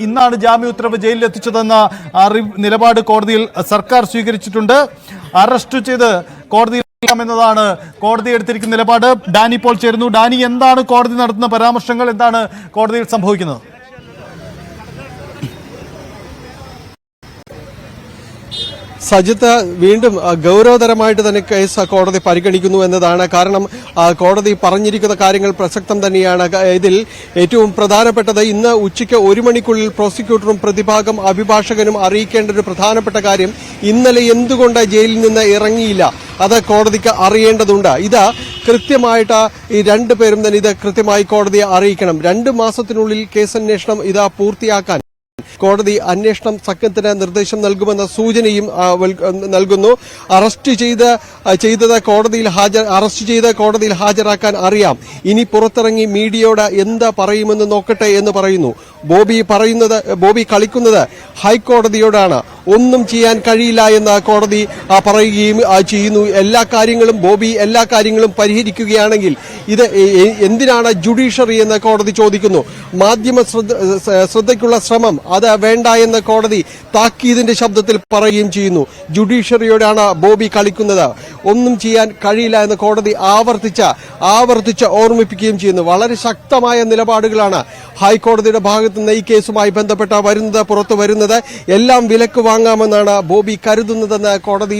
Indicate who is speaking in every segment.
Speaker 1: ഇന്നാണ് ജാമ്യ ഉത്തരവ് ജയിലിൽ എത്തിച്ചതെന്ന നിലപാട് കോടതിയിൽ സർക്കാർ സ്വീകരിച്ചിട്ടുണ്ട്. അറസ്റ്റ് ചെയ്ത് കോടതിയിൽ എന്നതാണ് കോടതി എടുത്തിരിക്കുന്ന നിലപാട്. ഡാനി ഇപ്പോൾ ചേരുന്നു. ഡാനി, എന്താണ് കോടതി നടത്തുന്ന പരാമർശങ്ങൾ? എന്താണ് കോടതിയിൽ സംഭവിക്കുന്നത്?
Speaker 2: സജിത്ത്, വീണ്ടും ഗൗരവതരമായിട്ട് തന്നെ കേസ് കോടതി പരിഗണിക്കുന്നു എന്നതാണ്. കാരണം കോടതി പറഞ്ഞിരിക്കുന്ന കാര്യങ്ങൾ പ്രസക്തം തന്നെയാണ്. ഇതിൽ ഏറ്റവും പ്രധാനപ്പെട്ടത് ഇന്ന് ഉച്ചയ്ക്ക് 1 മണിക്കുള്ളിൽ പ്രോസിക്യൂട്ടറും പ്രതിഭാഗം അഭിഭാഷകനും അറിയിക്കേണ്ട ഒരു പ്രധാനപ്പെട്ട കാര്യം, ഇന്നലെ എന്തുകൊണ്ട് ജയിലിൽ നിന്ന് ഇറങ്ങിയില്ല, അത് കോടതിക്ക് അറിയേണ്ടതുണ്ട്. ഇത് കൃത്യമായിട്ട് ഈ 2 പേരും തന്നെ ഇത് കൃത്യമായി കോടതിയെ അറിയിക്കണം. 2 മാസത്തിനുള്ളിൽ കേസന്വേഷണം ഇത് പൂർത്തിയാക്കാൻ കോടതി അന്വേഷണം സംഘത്തിന് നിർദ്ദേശം നൽകുമെന്ന സൂചനയും നൽകുന്നു. അറസ്റ്റ് ചെയ്ത് കോടതിയിൽ ഹാജരാക്കാൻ അറിയാം. ഇനി പുറത്തിറങ്ങി മീഡിയയോട് എന്താ പറയുമെന്ന് നോക്കട്ടെ എന്ന് പറയുന്നു. ബോബി കളിക്കുന്നത് ഹൈക്കോടതിയോടാണ്. ഒന്നും ചെയ്യാൻ കഴിയില്ല എന്ന് കോടതി പറയുകയും ചെയ്യുന്നു. എല്ലാ കാര്യങ്ങളും പരിഹരിക്കുകയാണെങ്കിൽ ഇത് എന്തിനാണ് ജുഡീഷ്യറി എന്ന് കോടതി ചോദിക്കുന്നു. മാധ്യമ ശ്രദ്ധയ്ക്കുള്ള ശ്രമം അത് വേണ്ട എന്ന് കോടതി താക്കീതിന്റെ ശബ്ദത്തിൽ പറയുകയും ചെയ്യുന്നു. ജുഡീഷ്യറിയോടാണ് ബോബി കളിക്കുന്നത്, ഒന്നും ചെയ്യാൻ കഴിയില്ല എന്ന് കോടതി ആവർത്തിച്ച് ഓർമ്മിപ്പിക്കുകയും ചെയ്യുന്നു. വളരെ ശക്തമായ നിലപാടുകളാണ് ഹൈക്കോടതിയുടെ ഭാഗത്തു നിന്ന് ഈ കേസുമായി ബന്ധപ്പെട്ട പുറത്തു വരുന്നത്. എല്ലാം വിലക്ക് വാങ്ങാമെന്നാണ് ബോബി കരുതുന്നതെന്ന് കോടതി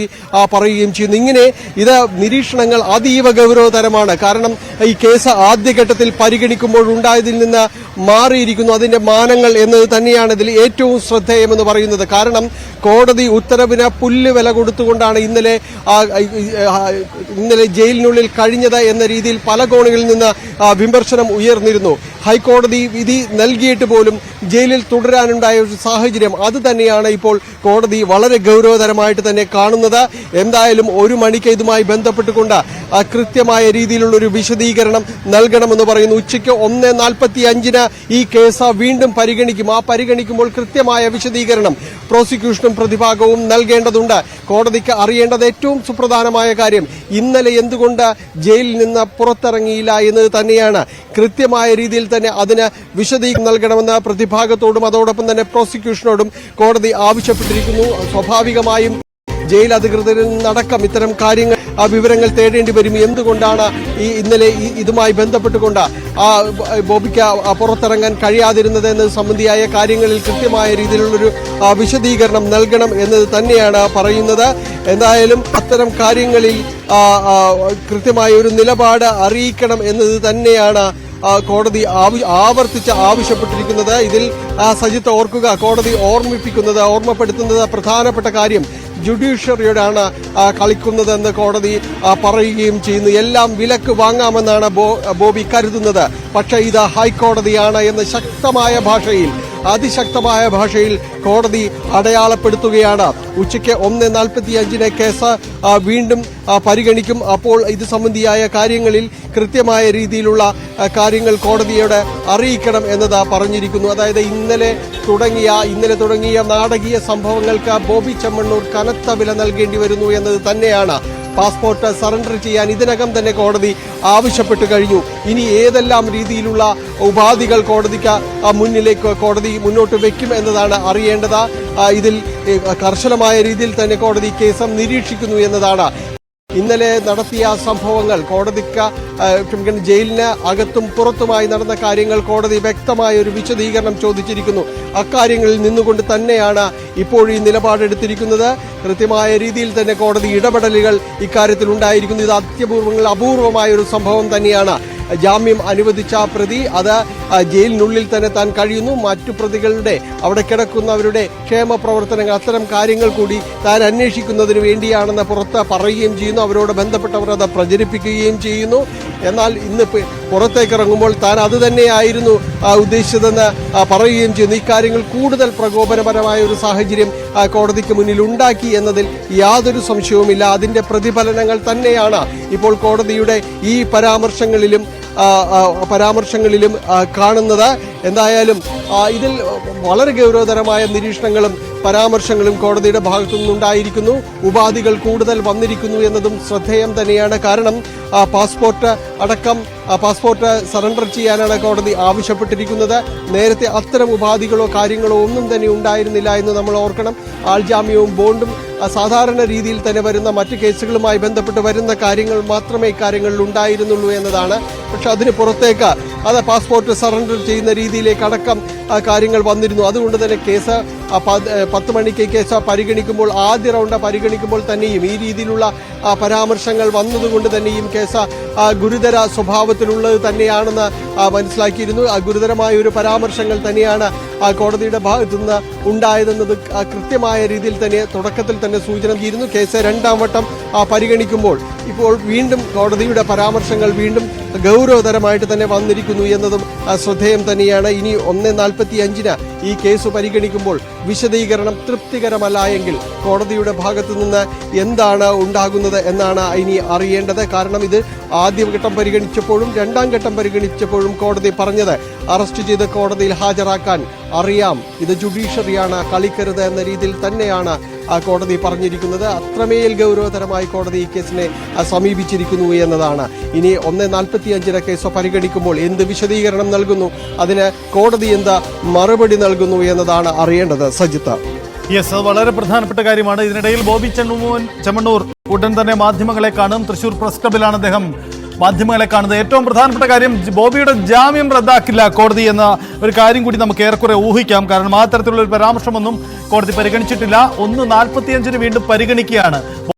Speaker 2: പറയുകയും ചെയ്യുന്നു. ഇങ്ങനെ ഇത് നിരീക്ഷണങ്ങൾ അതീവ ഗൗരവതരമാണ്. കാരണം ഈ കേസ് ആദ്യഘട്ടത്തിൽ പരിഗണിക്കുമ്പോഴുണ്ടായതിൽ നിന്ന് മാറിയിരിക്കുന്നു അതിന്റെ മാനങ്ങൾ എന്നത് തന്നെയാണ് ഇതിൽ ഏറ്റവും ശ്രദ്ധേയമെന്ന് പറയുന്നത്. കാരണം കോടതി ഉത്തരവിന് പുല്ല് വില കൊടുത്തുകൊണ്ടാണ് ഇന്നലെ ജയിലിനുള്ളിൽ കഴിഞ്ഞത് എന്ന രീതിയിൽ പല കോണുകളിൽ നിന്ന് വിമർശനം ഉയർന്നിരുന്നു. ഹൈക്കോടതി വിധി നൽകിയിട്ട് പോലും ജയിലിൽ തുടരാനുണ്ടായ ഒരു സാഹചര്യം അത് തന്നെയാണ് ഇപ്പോൾ കോടതി വളരെ ഗൗരവതരമായിട്ട് തന്നെ കാണുന്നത്. എന്തായാലും 1 മണിക്ക് ഇതുമായി ബന്ധപ്പെട്ടുകൊണ്ട് കൃത്യമായ രീതിയിലുള്ള ഒരു വിശദീകരണം നൽകണമെന്ന് പറയുന്നു. ഉച്ചയ്ക്ക് 1:45 ഈ കേസ് വീണ്ടും പരിഗണിക്കും. പരിഗണിക്കുമ്പോൾ കൃത്യമായ വിശദീകരണം പ്രോസിക്യൂഷനും പ്രതിഭാഗവും നൽകേണ്ടതുണ്ട്. കോടതിക്ക് അറിയേണ്ടത് ഏറ്റവും സുപ്രധാനമായ കാര്യം, ഇന്നലെ എന്തുകൊണ്ട് ജയിലിൽ നിന്ന് പുറത്തിറങ്ങിയില്ല എന്നത് തന്നെയാണ്. കൃത്യമായ രീതിയിൽ തന്നെ അതിന് വിശദീകരണം നൽകണമെന്ന് പ്രതിഭാഗത്തോടും അതോടൊപ്പം തന്നെ പ്രോസിക്യൂഷനോടും കോടതി ആവശ്യപ്പെട്ടിരിക്കുന്നു. സ്വാഭാവികമായും ജയിൽ അധികൃതരിൽ നിന്നടക്കം ഇത്തരം വിവരങ്ങൾ തേടേണ്ടി വരും. എന്തുകൊണ്ടാണ് ഇന്നലെ ഇതുമായി ബന്ധപ്പെട്ടുകൊണ്ട് ബോബിക്ക് പുറത്തിറങ്ങാൻ കഴിയാതിരുന്നത് എന്നത് സംബന്ധിയായ കാര്യങ്ങളിൽ കൃത്യമായ രീതിയിലുള്ളൊരു വിശദീകരണം നൽകണം എന്നത് തന്നെയാണ് പറയുന്നത്. എന്തായാലും അത്തരം കാര്യങ്ങളിൽ കൃത്യമായ ഒരു നിലപാട് അറിയിക്കണം എന്നത് തന്നെയാണ് കോടതി ആവശ്യപ്പെട്ടിരിക്കുന്നത്. ഇതിൽ സജിത്ത് ഓർക്കുക, കോടതി ഓർമ്മപ്പെടുത്തുന്നത് പ്രധാനപ്പെട്ട കാര്യം ജുഡീഷ്യറിയോടാണ് കളിക്കുന്നതെന്ന് കോടതി പറയുകയും ചെയ്യുന്നു. എല്ലാം വിലക്ക് വാങ്ങാമെന്നാണ് ബോബി കരുതുന്നത്. പക്ഷേ ഇത് ഹൈക്കോടതിയാണ് എന്ന് അതിശക്തമായ ഭാഷയിൽ കോടതി അടയാളപ്പെടുത്തുകയാണ്. ഉച്ചയ്ക്ക് 1:45 കേസ് വീണ്ടും പരിഗണിക്കും. അപ്പോൾ ഇത് സംബന്ധിയായ കാര്യങ്ങളിൽ കൃത്യമായ രീതിയിലുള്ള കാര്യങ്ങൾ കോടതിയോട് അറിയിക്കണം എന്നത് പറഞ്ഞിരിക്കുന്നു. അതായത് ഇന്നലെ തുടങ്ങിയ നാടകീയ സംഭവങ്ങൾക്ക് ബോബി ചെമ്മണ്ണൂർ കനത്ത വില നൽകേണ്ടി വരുന്നു എന്നത് തന്നെയാണ്. പാസ്പോർട്ട് സറണ്ടർ ചെയ്യാൻ ഇതിനകം തന്നെ കോടതി ആവശ്യപ്പെട്ടു കഴിഞ്ഞു. ഇനി ഏതെല്ലാം രീതിയിലുള്ള ഉപാധികൾ കോടതി മുന്നോട്ട് വെക്കും എന്നതാണ് അറിയേണ്ടത്. ഇതിൽ കർശനമായ രീതിയിൽ തന്നെ കോടതി കേസ് നിരീക്ഷിക്കുന്നു എന്നതാണ്. ഇന്നലെ നടത്തിയ സംഭവങ്ങൾ ജയിലിന് അകത്തും പുറത്തുമായി നടന്ന കാര്യങ്ങൾ കോടതി വ്യക്തമായ ഒരു വിശദീകരണം ചോദിച്ചിരിക്കുന്നു. അക്കാര്യങ്ങളിൽ നിന്നുകൊണ്ട് തന്നെയാണ് ഇപ്പോൾ ഈ നിലപാടെടുത്തിരിക്കുന്നത്. കൃത്യമായ രീതിയിൽ തന്നെ കോടതി ഇടപെടലുകൾ ഇക്കാര്യത്തിൽ ഉണ്ടായിരിക്കുന്നു. ഇത് അപൂർവമായ ഒരു സംഭവം തന്നെയാണ്. ജാമ്യം അനുവദിച്ച പ്രതി അത് ജയിലിനുള്ളിൽ തന്നെ താൻ കഴിയുന്നു. മറ്റു പ്രതികളുടെ അവിടെ കിടക്കുന്നവരുടെ ക്ഷേമ പ്രവർത്തനങ്ങൾ അത്തരം കാര്യങ്ങൾ കൂടി താൻ അന്വേഷിക്കുന്നതിന് വേണ്ടിയാണെന്ന് പുറത്ത് പറയുകയും ചെയ്യുന്നു. അവരോട് ബന്ധപ്പെട്ടവർ അത് പ്രചരിപ്പിക്കുകയും ചെയ്യുന്നു. എന്നാൽ ഇന്ന് പുറത്തേക്ക് ഇറങ്ങുമ്പോൾ താൻ അത് തന്നെയായിരുന്നു ഉദ്ദേശിച്ചതെന്ന് പറയുകയും ചെയ്യുന്നു. ഇക്കാര്യങ്ങൾ കൂടുതൽ പ്രകോപനപരമായ ഒരു സാഹചര്യം കോടതിക്ക് മുന്നിൽ ഉണ്ടാക്കി എന്നതിൽ യാതൊരു സംശയവുമില്ല. അതിന്റെ പ്രതിഫലനങ്ങൾ തന്നെയാണ് ഇപ്പോൾ കോടതിയുടെ ഈ പരാമർശങ്ങളിലും കാണുന്നത്. എന്തായാലും ഇതിൽ വളരെ ഗൗരവതരമായ നിരീക്ഷണങ്ങളും പരാമർശങ്ങളും കോടതിയുടെ ഭാഗത്തു നിന്നുണ്ടായിരിക്കുന്നു. ഉപാധികൾ കൂടുതൽ വന്നിരിക്കുന്നു എന്നതും ശ്രദ്ധേയം തന്നെയാണ്. കാരണം പാസ്പോർട്ട് അടക്കം പാസ്പോർട്ട് സറണ്ടർ ചെയ്യാനാണ് കോടതി ആവശ്യപ്പെട്ടിരിക്കുന്നത്. നേരത്തെ അത്തരം ഉപാധികളോ കാര്യങ്ങളോ ഒന്നും തന്നെ ഉണ്ടായിരുന്നില്ല എന്ന് നമ്മൾ ഓർക്കണം. ആൾജാമ്യവും ബോണ്ടും സാധാരണ രീതിയിൽ തന്നെ വരുന്ന മറ്റ് കേസുകളുമായി ബന്ധപ്പെട്ട് വരുന്ന കാര്യങ്ങൾ മാത്രമേ ഇക്കാര്യങ്ങളിൽ ഉണ്ടായിരുന്നുള്ളൂ എന്നതാണ്. പക്ഷെ അതിന് പുറത്തേക്ക് അത് പാസ്പോർട്ട് സറണ്ടർ ചെയ്യുന്ന രീതിയിലേക്ക് അടക്കം കാര്യങ്ങൾ വന്നിരുന്നു. അതുകൊണ്ട് തന്നെ കേസ് 10 മണിക്ക് കേസ് പരിഗണിക്കുമ്പോൾ ആദ്യ റൗണ്ട് പരിഗണിക്കുമ്പോൾ തന്നെയും ഈ രീതിയിലുള്ള പരാമർശങ്ങൾ വന്നതുകൊണ്ട് തന്നെയും കേസ് ഗുരുതര സ്വഭാവത്തിലുള്ളത് തന്നെയാണെന്ന് മനസ്സിലാക്കിയിരുന്നു. ഗുരുതരമായ ഒരു പരാമർശങ്ങൾ തന്നെയാണ് കോടതിയുടെ ഭാഗത്തു നിന്ന് ഉണ്ടായതെന്നത് കൃത്യമായ രീതിയിൽ തന്നെ തുടക്കത്തിൽ തന്നെ സൂചന നൽകിയിരുന്നു. കേസ് രണ്ടാം വട്ടം പരിഗണിക്കുമ്പോൾ ഇപ്പോൾ വീണ്ടും കോടതിയുടെ പരാമർശങ്ങൾ വീണ്ടും ഗൗരവതരമായിട്ട് തന്നെ വന്നിരിക്കുന്നു എന്നതും ശ്രദ്ധേയം തന്നെയാണ്. ഇനി 1:45 ഈ കേസ് പരിഗണിക്കുമ്പോൾ വിശദീകരണം തൃപ്തികരമല്ല എങ്കിൽ കോടതിയുടെ ഭാഗത്തു നിന്ന് എന്താണ് ഉണ്ടാകുന്നത് എന്നാണ് ഇനി അറിയേണ്ടത്. കാരണം ഇത് ആദ്യഘട്ടം പരിഗണിച്ചപ്പോഴും രണ്ടാം ഘട്ടം പരിഗണിച്ചപ്പോഴും കോടതി പറഞ്ഞത് അറസ്റ്റ് ചെയ്ത് കോടതിയിൽ ഹാജരാക്കാൻ അറിയാം, ഇത് ജുഡീഷ്യറിയാണ്, കളിക്കരുത് എന്ന രീതിയിൽ തന്നെയാണ് കോടതി പറഞ്ഞിരിക്കുന്നത്. അത്രമേൽ ഗൗരവതരമായി കോടതി ഈ കേസിനെ സമീപിച്ചിരിക്കുന്നു എന്നതാണ്. ഇനി 1:45 കേസ് പരിഗണിക്കുമ്പോൾ എന്ത് വിശദീകരണം നൽകുന്നു, അതിന് കോടതി എന്ത് മറുപടി നൽകുന്നു എന്നതാണ് അറിയേണ്ടത്. സജിത്ത്,
Speaker 1: യെസ്, അത് വളരെ പ്രധാനപ്പെട്ട കാര്യമാണ്. ഇതിനിടയിൽ ബോബി ചെമ്മണ്ണൂർ ഉടൻ തന്നെ മാധ്യമങ്ങളെ കാണും. തൃശൂർ പ്രസ് ക്ലബിലാണ് അദ്ദേഹം മാധ്യമങ്ങളെ കാണുന്നത്. ഏറ്റവും പ്രധാനപ്പെട്ട കാര്യം, ബോബിയുടെ ജാമ്യം റദ്ദാക്കില്ല കോടതി എന്ന ഒരു കാര്യം കൂടി നമുക്ക് ഏറെക്കുറെ ഊഹിക്കാം. കാരണം ആ തരത്തിലുള്ള ഒരു പരാമർശമൊന്നും കോടതി പരിഗണിച്ചിട്ടില്ല. 1:45 വീണ്ടും പരിഗണിക്കുകയാണ്.